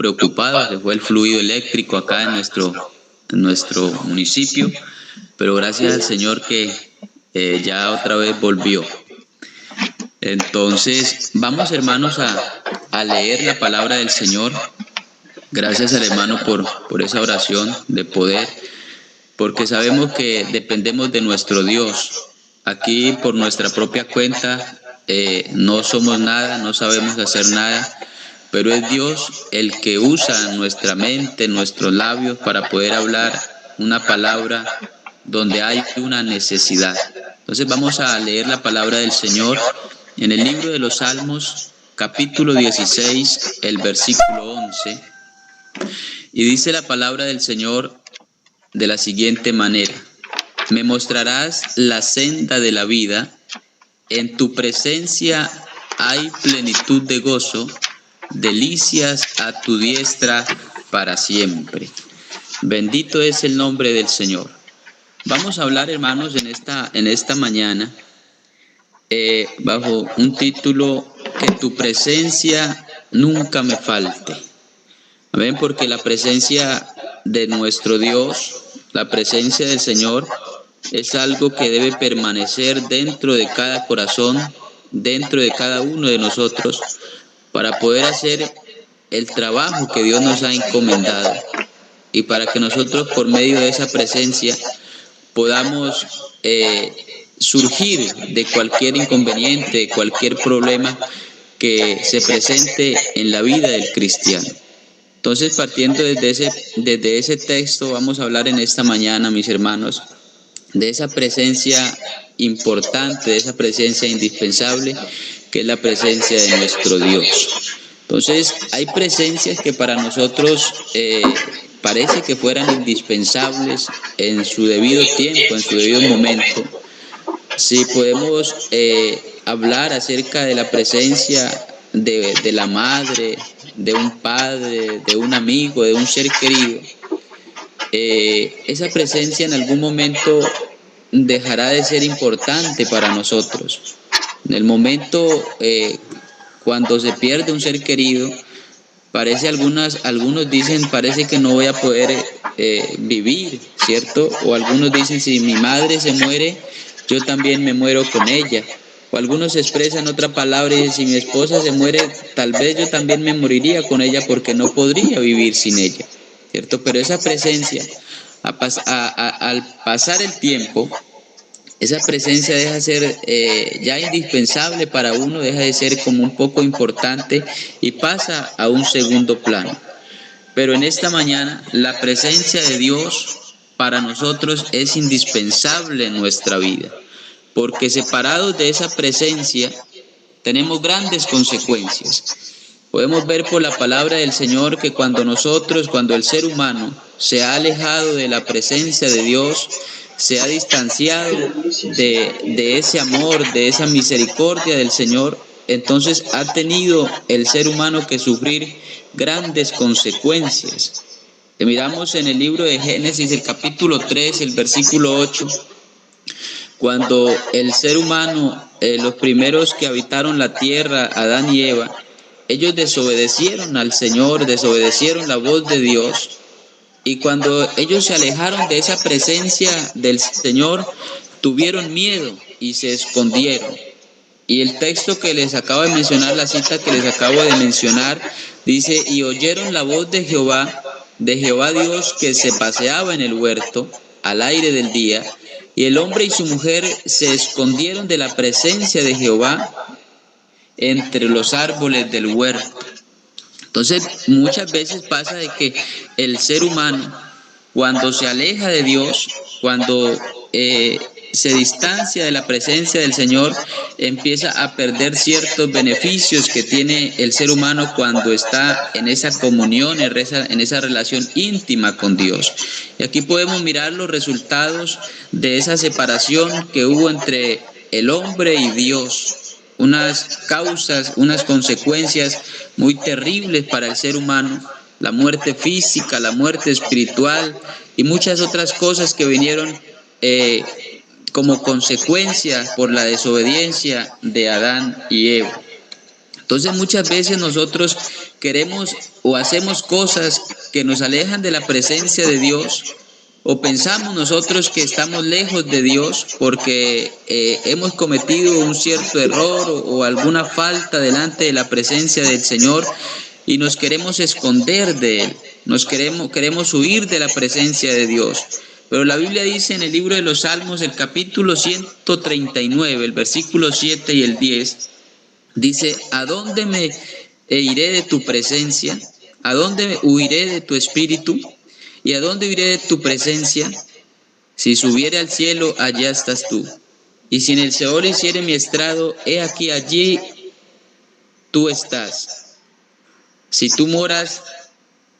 preocupado, se fue el fluido eléctrico acá en nuestro municipio, pero gracias al Señor que ya otra vez volvió. Entonces, vamos hermanos a leer la palabra del Señor. Gracias al hermano por esa oración de poder, porque sabemos que dependemos de nuestro Dios. Aquí por nuestra propia cuenta no somos nada, no sabemos hacer nada, pero es Dios el que usa nuestra mente, nuestros labios para poder hablar una palabra donde hay una necesidad. Entonces vamos a leer la palabra del Señor en el libro de los Salmos, capítulo 16, el versículo 11, y dice la palabra del Señor de la siguiente manera: me mostrarás la senda de la vida, en tu presencia hay plenitud de gozo, delicias a tu diestra para siempre. Bendito es el nombre del Señor. Vamos a hablar, hermanos, en esta mañana bajo un título: que tu presencia nunca me falte. Amén, porque la presencia de nuestro Dios, la presencia del Señor, es algo que debe permanecer dentro de cada corazón, dentro de cada uno de nosotros, para poder hacer el trabajo que Dios nos ha encomendado y para que nosotros, por medio de esa presencia, podamos surgir de cualquier inconveniente, de cualquier problema que se presente en la vida del cristiano. Entonces, partiendo desde ese texto, vamos a hablar en esta mañana, mis hermanos, de esa presencia importante, de esa presencia indispensable, que es la presencia de nuestro Dios. Entonces, hay presencias que para nosotros parece que fueran indispensables en su debido tiempo, en su debido momento. Si podemos hablar acerca de la presencia de la madre, de un padre, de un amigo, de un ser querido, esa presencia en algún momento dejará de ser importante para nosotros. En el momento cuando se pierde un ser querido, algunos dicen, parece que no voy a poder vivir, ¿cierto? O algunos dicen, si mi madre se muere, yo también me muero con ella. O algunos expresan otra palabra y dicen, si mi esposa se muere, tal vez yo también me moriría con ella porque no podría vivir sin ella, ¿cierto? Pero esa presencia, al pasar el tiempo, esa presencia deja de ser ya indispensable para uno, deja de ser como un poco importante y pasa a un segundo plano. Pero en esta mañana, la presencia de Dios para nosotros es indispensable en nuestra vida, porque separados de esa presencia tenemos grandes consecuencias. Podemos ver por la palabra del Señor que cuando el ser humano se ha alejado de la presencia de Dios, se ha distanciado de ese amor, de esa misericordia del Señor, entonces ha tenido el ser humano que sufrir grandes consecuencias. Miramos en el libro de Génesis, el capítulo 3, el versículo 8, cuando el ser humano, los primeros que habitaron la tierra, Adán y Eva, ellos desobedecieron al Señor, desobedecieron la voz de Dios, y cuando ellos se alejaron de esa presencia del Señor, tuvieron miedo y se escondieron. Y el texto que les acabo de mencionar, la cita que les acabo de mencionar, dice: y oyeron la voz de Jehová Dios, que se paseaba en el huerto al aire del día, y el hombre y su mujer se escondieron de la presencia de Jehová entre los árboles del huerto. Entonces, muchas veces pasa de que el ser humano, cuando se aleja de Dios, cuando se distancia de la presencia del Señor, empieza a perder ciertos beneficios que tiene el ser humano cuando está en esa comunión, en esa relación íntima con Dios. Y aquí podemos mirar los resultados de esa separación que hubo entre el hombre y Dios. Unas causas, unas consecuencias muy terribles para el ser humano, la muerte física, la muerte espiritual y muchas otras cosas que vinieron como consecuencia por la desobediencia de Adán y Eva. Entonces muchas veces nosotros queremos o hacemos cosas que nos alejan de la presencia de Dios, o pensamos nosotros que estamos lejos de Dios porque hemos cometido un cierto error o alguna falta delante de la presencia del Señor y nos queremos esconder de Él, queremos huir de la presencia de Dios. Pero la Biblia dice en el libro de los Salmos, el capítulo 139, el versículo 7 y el 10, dice: ¿a dónde me iré de tu presencia? ¿A dónde huiré de tu espíritu? ¿Y a dónde iré de tu presencia? Si subiere al cielo, allá estás tú. Y si en el Seol hiciere mi estrado, he aquí allí tú estás. Si tú moras,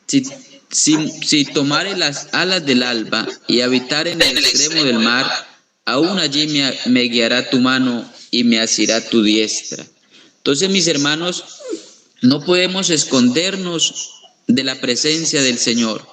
si tomare las alas del alba y habitar en el extremo del mar, aún allí me guiará tu mano y me asirá tu diestra. Entonces, mis hermanos, no podemos escondernos de la presencia del Señor.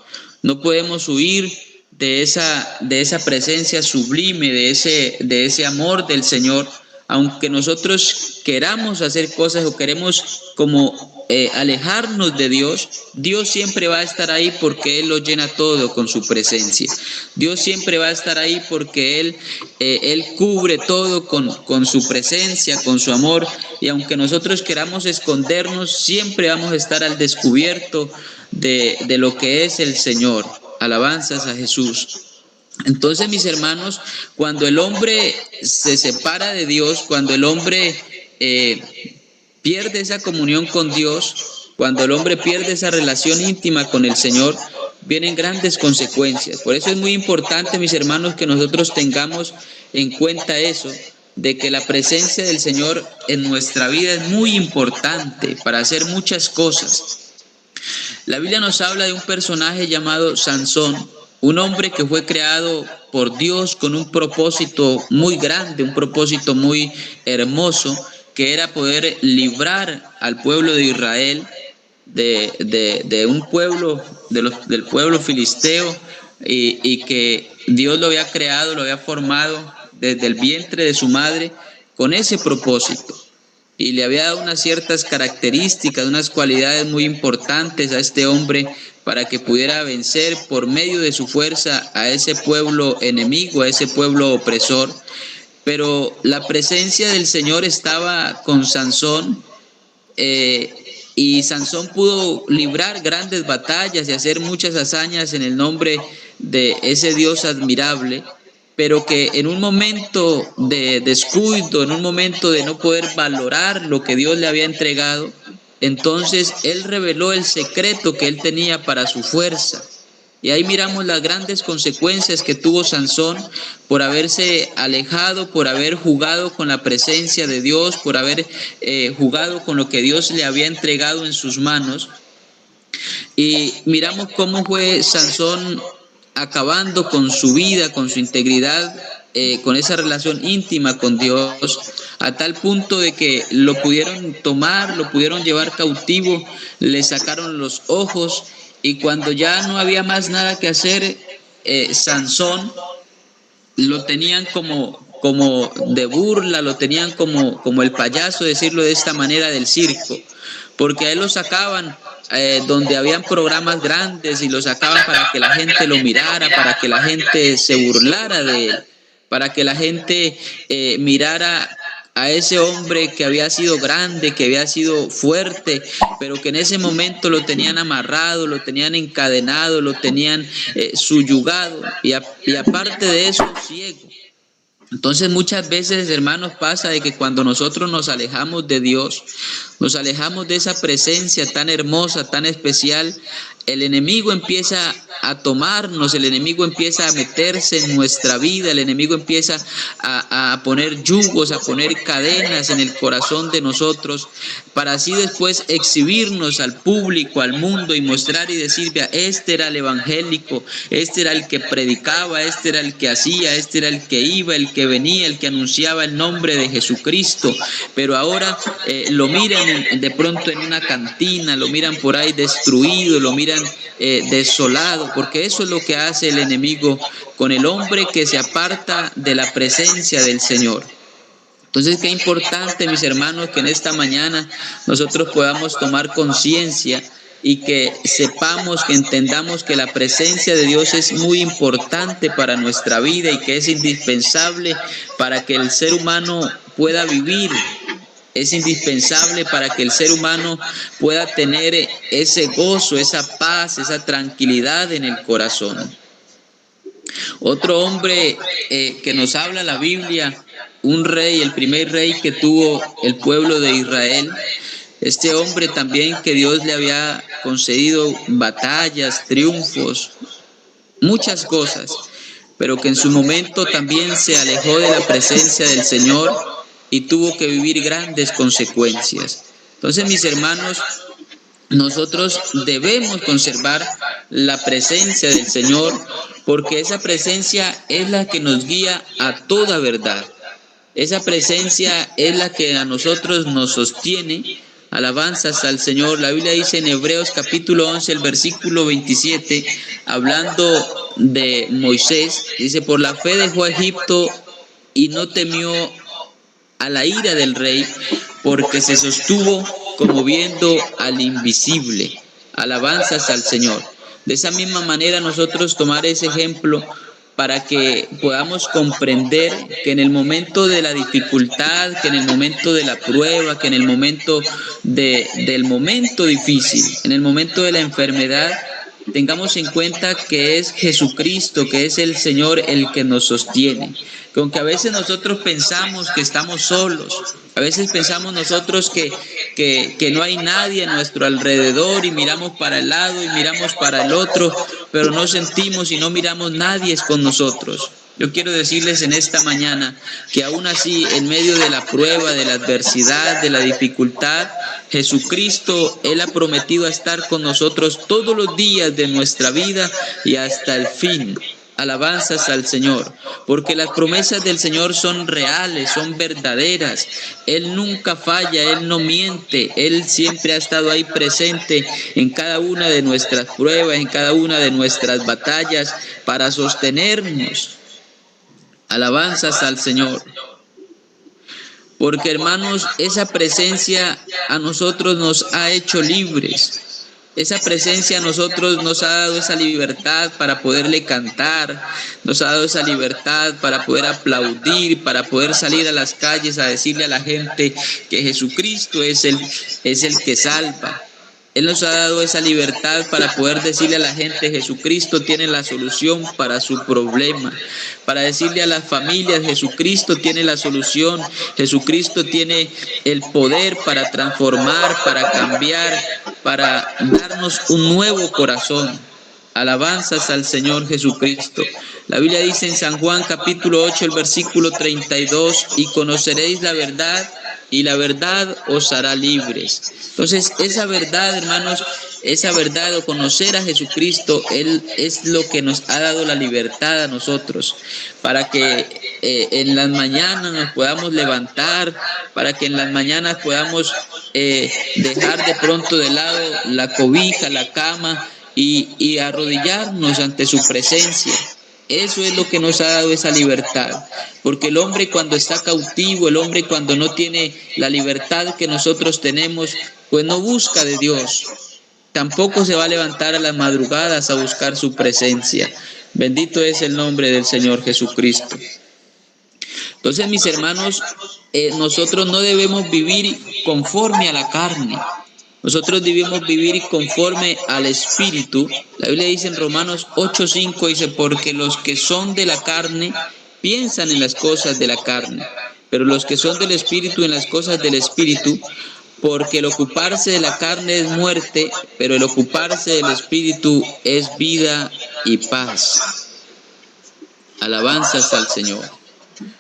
No podemos huir de esa presencia sublime, de ese amor del Señor. Aunque nosotros queramos hacer cosas o queremos como alejarnos de Dios, Dios siempre va a estar ahí porque Él lo llena todo con su presencia. Dios siempre va a estar ahí porque Él cubre todo con su presencia, con su amor. Y aunque nosotros queramos escondernos, siempre vamos a estar al descubierto de lo que es el Señor. Alabanzas a Jesús. Entonces, mis hermanos, cuando el hombre se separa de Dios, cuando el hombre pierde esa comunión con Dios, cuando el hombre pierde esa relación íntima con el Señor, vienen grandes consecuencias. Por eso es muy importante, mis hermanos, que nosotros tengamos en cuenta eso, de que la presencia del Señor en nuestra vida es muy importante para hacer muchas cosas. La Biblia nos habla de un personaje llamado Sansón, un hombre que fue creado por Dios con un propósito muy grande, un propósito muy hermoso, que era poder librar al pueblo de Israel de un pueblo, del pueblo filisteo, y que Dios lo había creado, lo había formado desde el vientre de su madre con ese propósito. Y le había dado unas ciertas características, unas cualidades muy importantes a este hombre para que pudiera vencer por medio de su fuerza a ese pueblo enemigo, a ese pueblo opresor. Pero la presencia del Señor estaba con Sansón, y Sansón pudo librar grandes batallas y hacer muchas hazañas en el nombre de ese Dios admirable, pero que en un momento de descuido, en un momento de no poder valorar lo que Dios le había entregado, entonces él reveló el secreto que él tenía para su fuerza. Y ahí miramos las grandes consecuencias que tuvo Sansón por haberse alejado, por haber jugado con la presencia de Dios, por haber jugado con lo que Dios le había entregado en sus manos. Y miramos cómo fue Sansón acabando con su vida, con su integridad, con esa relación íntima con Dios, a tal punto de que lo pudieron tomar, lo pudieron llevar cautivo, le sacaron los ojos, y cuando ya no había más nada que hacer, Sansón lo tenían como de burla, lo tenían como el payaso, decirlo de esta manera, del circo, porque a él lo sacaban donde habían programas grandes y lo sacaban para que la gente lo mirara, para que la gente se burlara de él, para que la gente mirara a ese hombre que había sido grande, que había sido fuerte, pero que en ese momento lo tenían amarrado, lo tenían encadenado, lo tenían subyugado, y aparte de eso, ciego. Entonces muchas veces, hermanos, pasa de que cuando nosotros nos alejamos de Dios, nos alejamos de esa presencia tan hermosa, tan especial, el enemigo empieza a tomarnos, el enemigo empieza a meterse en nuestra vida, el enemigo empieza a poner yugos, a poner cadenas en el corazón de nosotros, para así después exhibirnos al público, al mundo, y mostrar y decir: vea, este era el evangélico, este era el que predicaba, este era el que hacía, este era el que iba, el que venía, el que anunciaba el nombre de Jesucristo. Pero ahora lo miran de pronto en una cantina, lo miran por ahí destruido, lo miran desolado, porque eso es lo que hace el enemigo con el hombre que se aparta de la presencia del Señor. Entonces, qué importante, mis hermanos, que en esta mañana nosotros podamos tomar conciencia y que sepamos, que entendamos que la presencia de Dios es muy importante para nuestra vida y que es indispensable para que el ser humano pueda vivir. Es indispensable para que el ser humano pueda tener ese gozo, esa paz, esa tranquilidad en el corazón. Otro hombre que nos habla la Biblia, un rey, el primer rey que tuvo el pueblo de Israel, este hombre también que Dios le había concedido batallas, triunfos, muchas cosas, pero que en su momento también se alejó de la presencia del Señor y tuvo que vivir grandes consecuencias. Entonces, mis hermanos, nosotros debemos conservar la presencia del Señor, porque esa presencia es la que nos guía a toda verdad. Esa presencia es la que a nosotros nos sostiene. Alabanzas al Señor. La Biblia dice en Hebreos capítulo 11, el versículo 27, hablando de Moisés, dice: por la fe dejó a Egipto y no temió a la ira del rey, porque se sostuvo como viendo al invisible. Alabanzas al Señor. De esa misma manera nosotros tomar ese ejemplo para que podamos comprender que en el momento de la dificultad, que en el momento de la prueba, que en el momento del momento difícil, en el momento de la enfermedad, tengamos en cuenta que es Jesucristo, que es el Señor el que nos sostiene. Que aunque a veces nosotros pensamos que estamos solos, a veces pensamos nosotros que no hay nadie a nuestro alrededor y miramos para el lado y miramos para el otro, pero no sentimos y no miramos nadie es con nosotros. Yo quiero decirles en esta mañana que aún así, en medio de la prueba, de la adversidad, de la dificultad, Jesucristo, Él ha prometido estar con nosotros todos los días de nuestra vida y hasta el fin. Alabanzas al Señor, porque las promesas del Señor son reales, son verdaderas. Él nunca falla, Él no miente, Él siempre ha estado ahí presente en cada una de nuestras pruebas, en cada una de nuestras batallas, para sostenernos. Alabanzas al Señor. Porque, hermanos, esa presencia a nosotros nos ha hecho libres. Esa presencia a nosotros nos ha dado esa libertad para poderle cantar, nos ha dado esa libertad para poder aplaudir, para poder salir a las calles a decirle a la gente que Jesucristo es el que salva. Él nos ha dado esa libertad para poder decirle a la gente: Jesucristo tiene la solución para su problema. Para decirle a las familias: Jesucristo tiene la solución. Jesucristo tiene el poder para transformar, para cambiar, para darnos un nuevo corazón. Alabanzas al Señor Jesucristo. La Biblia dice en San Juan capítulo 8, el versículo 32: y conoceréis la verdad, y la verdad os hará libres. Entonces, esa verdad, hermanos, esa verdad o conocer a Jesucristo, Él es lo que nos ha dado la libertad a nosotros, para que en las mañanas nos podamos levantar, para que en las mañanas podamos dejar de pronto de lado la cobija, la cama, y arrodillarnos ante su presencia. Eso es lo que nos ha dado esa libertad, porque el hombre cuando está cautivo, el hombre cuando no tiene la libertad que nosotros tenemos, pues no busca de Dios, tampoco se va a levantar a las madrugadas a buscar su presencia. Bendito es el nombre del Señor Jesucristo. Entonces, mis hermanos, nosotros no debemos vivir conforme a la carne. Nosotros debemos vivir conforme al Espíritu. La Biblia dice en Romanos 8:5, dice: porque los que son de la carne piensan en las cosas de la carne, pero los que son del Espíritu en las cosas del Espíritu, porque el ocuparse de la carne es muerte, pero el ocuparse del Espíritu es vida y paz. Alabanzas al Señor.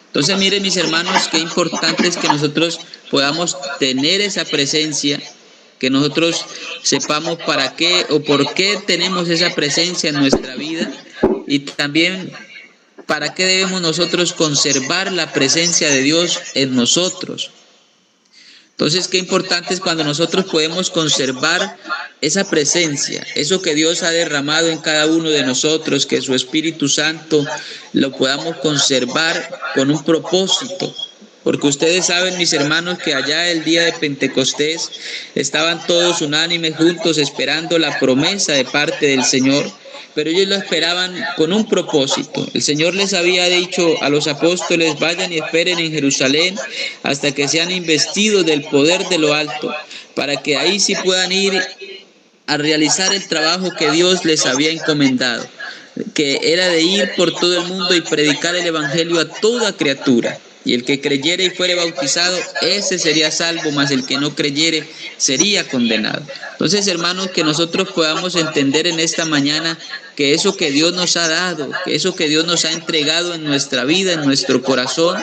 Entonces, miren, mis hermanos, qué importante es que nosotros podamos tener esa presencia, que nosotros sepamos para qué o por qué tenemos esa presencia en nuestra vida, y también para qué debemos nosotros conservar la presencia de Dios en nosotros. Entonces, qué importante es cuando nosotros podemos conservar esa presencia, eso que Dios ha derramado en cada uno de nosotros, que su Espíritu Santo lo podamos conservar con un propósito. Porque ustedes saben, mis hermanos, que allá el día de Pentecostés estaban todos unánimes juntos esperando la promesa de parte del Señor, pero ellos lo esperaban con un propósito. El Señor les había dicho a los apóstoles: vayan y esperen en Jerusalén hasta que sean investidos del poder de lo alto, para que ahí sí puedan ir a realizar el trabajo que Dios les había encomendado, que era de ir por todo el mundo y predicar el evangelio a toda criatura. Y el que creyere y fuere bautizado, ese sería salvo, mas el que no creyere sería condenado. Entonces, hermanos, que nosotros podamos entender en esta mañana que eso que Dios nos ha dado, que eso que Dios nos ha entregado en nuestra vida, en nuestro corazón,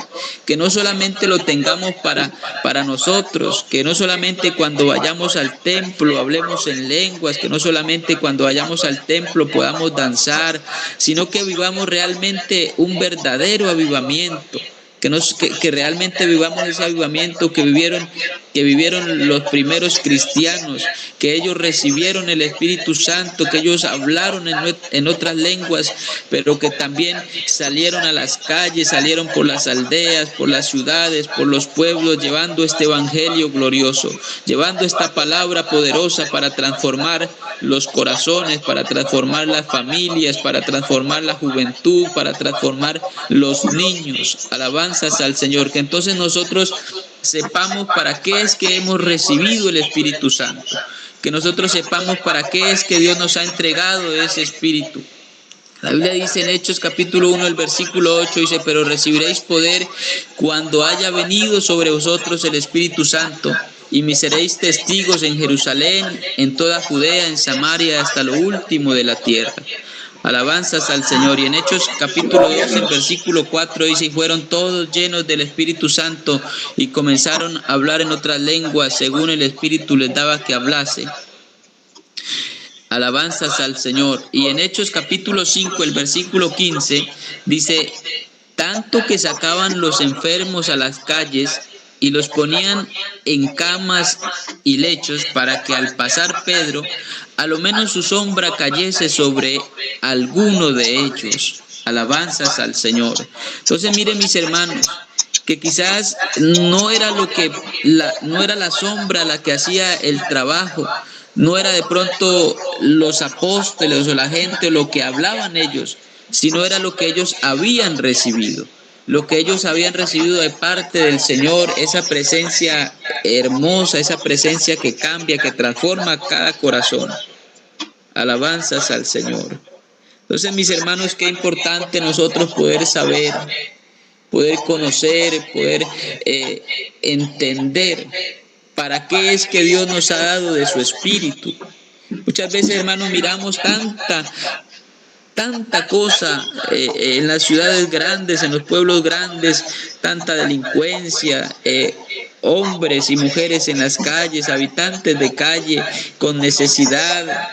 que no solamente lo tengamos para nosotros, que no solamente cuando vayamos al templo hablemos en lenguas, que no solamente cuando vayamos al templo podamos danzar, sino que vivamos realmente un verdadero avivamiento. Que realmente vivamos ese avivamiento que vivieron los primeros cristianos, que ellos recibieron el Espíritu Santo, que ellos hablaron en otras lenguas, pero que también salieron a las calles, salieron por las aldeas, por las ciudades, por los pueblos, llevando este evangelio glorioso, llevando esta palabra poderosa para transformar los corazones, para transformar las familias, para transformar la juventud, para transformar los niños. Alabanzas al Señor. Que entonces nosotros sepamos para qué es que hemos recibido el Espíritu Santo, que nosotros sepamos para qué es que Dios nos ha entregado ese Espíritu. La Biblia dice en Hechos capítulo 1, el versículo 8, dice: pero recibiréis poder cuando haya venido sobre vosotros el Espíritu Santo, y me seréis testigos en Jerusalén, en toda Judea, en Samaria, hasta lo último de la tierra. Alabanzas al Señor. Y en Hechos capítulo 2, el versículo 4 dice: y fueron todos llenos del Espíritu Santo y comenzaron a hablar en otras lenguas según el Espíritu les daba que hablase. Alabanzas al Señor. Y en Hechos capítulo 5, el versículo 15 dice: tanto que sacaban los enfermos a las calles y los ponían en camas y lechos, para que al pasar Pedro, a lo menos su sombra cayese sobre alguno de ellos. Alabanzas al Señor. Entonces, miren, mis hermanos, que quizás no era la sombra la que hacía el trabajo, no era de pronto los apóstoles o la gente lo que hablaban ellos, sino era lo que ellos habían recibido. Lo que ellos habían recibido de parte del Señor, esa presencia hermosa, esa presencia que cambia, que transforma cada corazón. Alabanzas al Señor. Entonces, mis hermanos, qué importante nosotros poder saber, poder conocer, poder entender para qué es que Dios nos ha dado de su Espíritu. Muchas veces, hermanos, miramos tanta cosa en las ciudades grandes, en los pueblos grandes, tanta delincuencia, hombres y mujeres en las calles, habitantes de calle con necesidad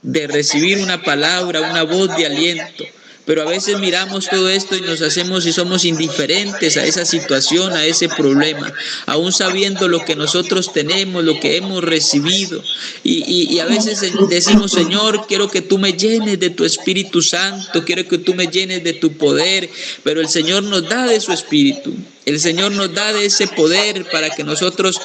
de recibir una palabra, una voz de aliento. Pero a veces miramos todo esto y nos hacemos y somos indiferentes a esa situación, a ese problema, aún sabiendo lo que nosotros tenemos, lo que hemos recibido. Y a veces decimos: Señor, quiero que tú me llenes de tu Espíritu Santo, quiero que tú me llenes de tu poder, pero el Señor nos da de su Espíritu. El Señor nos da de ese poder para que nosotros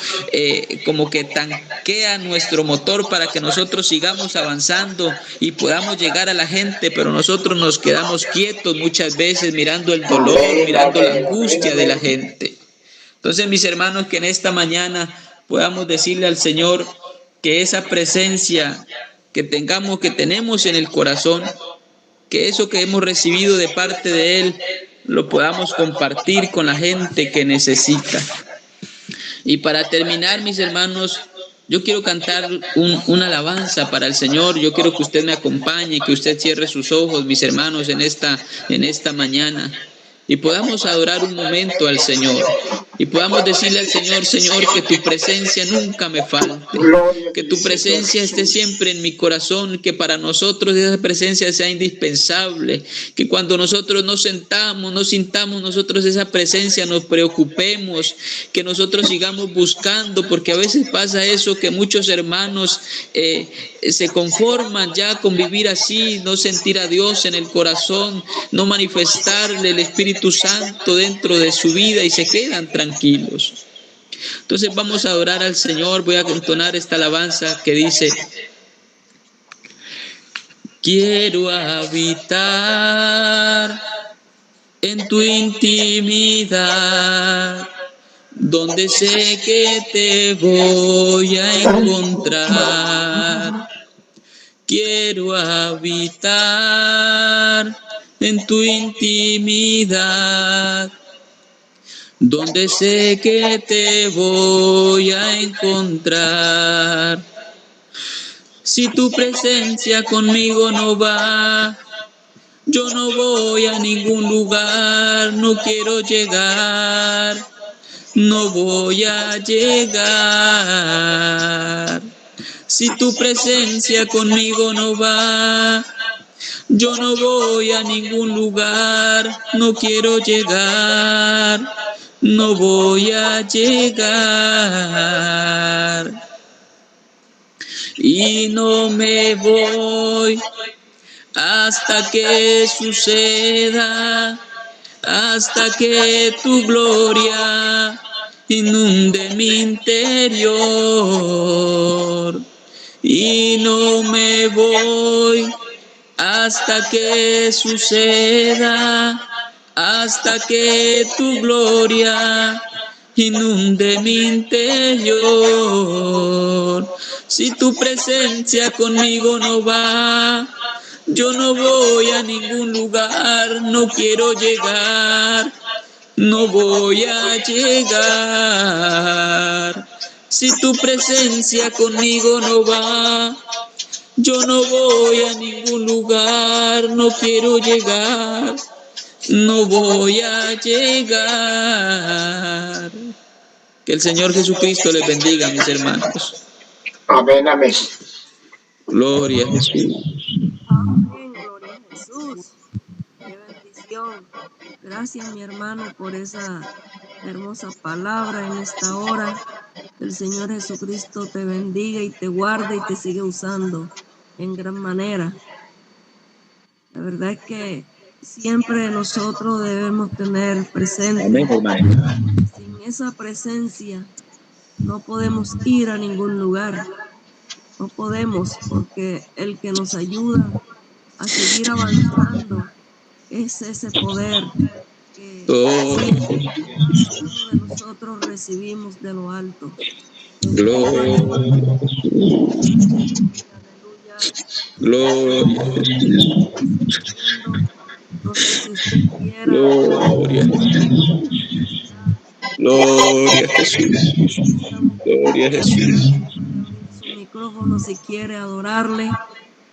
como que tanquea nuestro motor, para que nosotros sigamos avanzando y podamos llegar a la gente, pero nosotros nos quedamos quietos muchas veces mirando el dolor, mirando la angustia de la gente. Entonces, mis hermanos, que en esta mañana podamos decirle al Señor que esa presencia que tenemos en el corazón, que eso que hemos recibido de parte de Él, lo podamos compartir con la gente que necesita. Y para terminar, mis hermanos, yo quiero cantar una alabanza para el Señor. Yo quiero que usted me acompañe, que usted cierre sus ojos, mis hermanos, en esta mañana, y podamos adorar un momento al Señor. y podamos decirle al Señor, Señor, que tu presencia nunca me falte, que tu presencia esté siempre en mi corazón, que para nosotros esa presencia sea indispensable, que cuando nosotros nos sintamos nosotros esa presencia, nos preocupemos, que nosotros sigamos buscando, porque a veces pasa eso, que muchos hermanos se conforman ya con vivir así, no sentir a Dios en el corazón, no manifestarle el Espíritu Santo dentro de su vida y se quedan tranquilos. Entonces vamos a adorar al Señor. Voy a entonar esta alabanza que dice: quiero habitar en tu intimidad, donde sé que te voy a encontrar. Quiero habitar en tu intimidad, donde sé que te voy a encontrar. Si tu presencia conmigo no va, yo no voy a ningún lugar, no quiero llegar, no voy a llegar. Si tu presencia conmigo no va, yo no voy a ningún lugar, no quiero llegar, no voy a llegar. Y no me voy hasta que suceda, hasta que tu gloria inunde mi interior. Y no me voy hasta que suceda, hasta que tu gloria inunde mi interior. Si tu presencia conmigo no va, yo no voy a ningún lugar, no quiero llegar, no voy a llegar. Si tu presencia conmigo no va, yo no voy a ningún lugar, no quiero llegar, no voy a llegar. Que el Señor Jesucristo les bendiga, mis hermanos. Amén, amén. Gloria a Jesús. Amén, gloria a Jesús. Qué bendición. Gracias, mi hermano, por esa hermosa palabra en esta hora. Que el Señor Jesucristo te bendiga y te guarde y te sigue usando en gran manera. La verdad es que siempre nosotros debemos tener presente. Amén, hermano. Sin esa presencia no podemos ir a ningún lugar. No podemos, porque el que nos ayuda a seguir avanzando es ese poder que cada uno de nosotros recibimos de lo alto. Gloria. Gloria a Jesús. No sé si usted quiera. Gloria a Jesús. Gloria a Jesús. Gloria a Jesús. Su micrófono si quiere adorarle.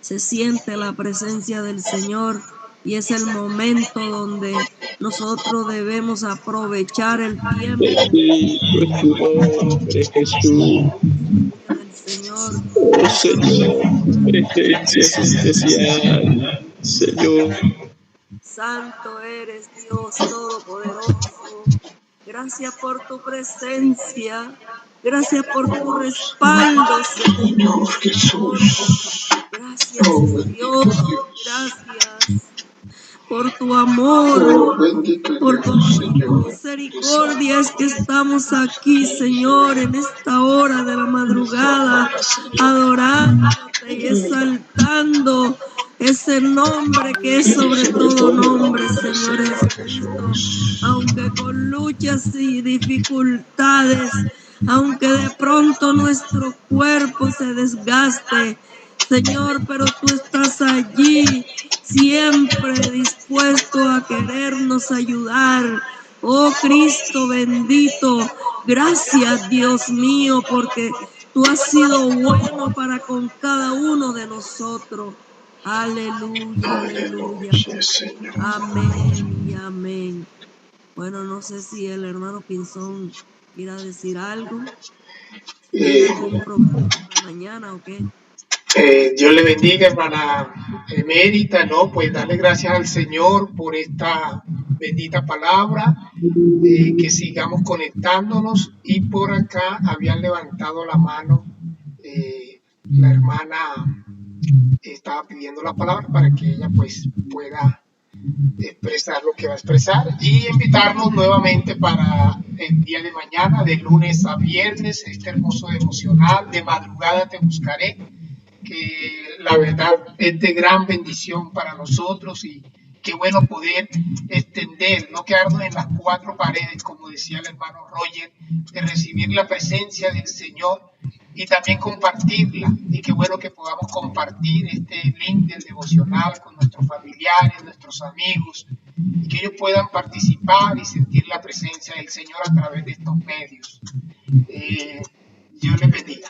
Se siente la presencia del Señor y es el momento donde nosotros debemos aprovechar el tiempo. Bendito es tu nombre, Jesús. Del Señor. Oh Señor, presencia es especial, Señor. Santo eres, Dios Todopoderoso. Gracias por tu presencia. Gracias por tu respaldo, Señor. Gracias, Dios. Gracias por tu amor, por tu misericordia. Es que estamos aquí, Señor, en esta hora de la madrugada, adorándote y exaltando ese nombre que es sobre todo nombre, Señor Jesucristo. Aunque con luchas y dificultades, aunque de pronto nuestro cuerpo se desgaste, Señor, pero tú estás allí, siempre dispuesto a querernos ayudar. Oh Cristo bendito, gracias Dios mío, porque tú has sido bueno para con cada uno de nosotros. Aleluya, aleluya. Amén y amén. Bueno, no sé si el hermano Pinzón quiera decir algo, si tiene algún programa para mañana o qué. Dios le bendiga, hermana emérita, ¿no? Pues darle gracias al Señor por esta bendita palabra, que sigamos conectándonos. Y por acá habían levantado la mano, la hermana estaba pidiendo la palabra para que ella pues pueda expresar lo que va a expresar y invitarnos nuevamente para el día de mañana, de lunes a viernes, este hermoso devocional, de madrugada te buscaré, que la verdad es de gran bendición para nosotros y qué bueno poder extender, no quedarnos en las cuatro paredes, como decía el hermano Roger, de recibir la presencia del Señor y también compartirla. Y qué bueno que podamos compartir este link del devocional con nuestros familiares, nuestros amigos, y que ellos puedan participar y sentir la presencia del Señor a través de estos medios. Dios les bendiga.